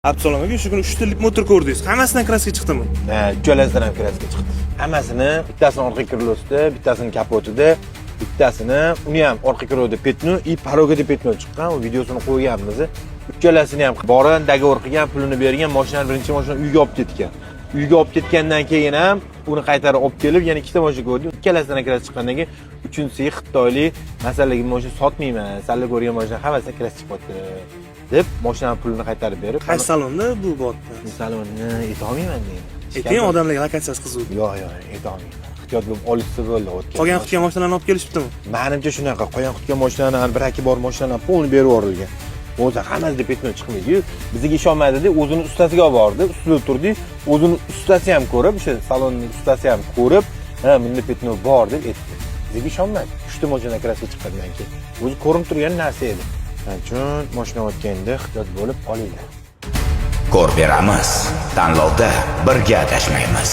Absalom aka, shu kuni 3 tillik motor ko'rdingiz. Hammasidan kraska chiqdimi? Uchalasidan ham kraska chiqdi. Hammasini, bittasini orqa krylosida, bittasini kapotida, bittasini uni ham orqa krylosida petno и porogida petno chiqqan. U videosini qo'yganmiz. Uchalasini ham borgan, dogovor qilgan, pulini bergan, mashinani birinchi mashina uyga olib ketgan. Uyga olib ketgandan keyin ham uni qaytarib olib kelib, yana ikkita mashina ko'rdi. Ikkalasidan kraska chiqqandan keyin uchinchisi xitoylik masalagi mashina sotmayman, sizlar ko'rgan mashina hammasidan kraska chiqibdi deb mashinani pulini qaytarib berib, Qaysi salonda bu botda? salonni aytolmayman deydi. Keyin odamlarga lokatsiyasi qiziq. Yo'q, aytolmayman. Ehtiyot bo'lib olishsa bo'ldi o'tgan. Qolgan qutgan mashinalarni olib kelishibdimi? Menimcha shunaqa, qolgan qutgan mashinalarni bir ikki bor mashinalarni polni berib yuborilgan. O'zi hammasida petno chiqmaydi-yu. Bizga ishonmadi-da, o'zini ustasiga olib bordi, ustida o'tirdi. O'zini ustasi ham ko'rib, o'sha salonning ustasi ham ko'rib, "Ha, bunda petno bor" deb aytdi. Bizga ishonmadi. 3 ta mashina kraska chiqqandan keyin. O'zi ko'rinib turgan narsa edi. Shuning uchun mashina o'tganda ehtiyot bo'lib olinglar. Ko'rib beramiz. Tanlovda birga adashmaymiz.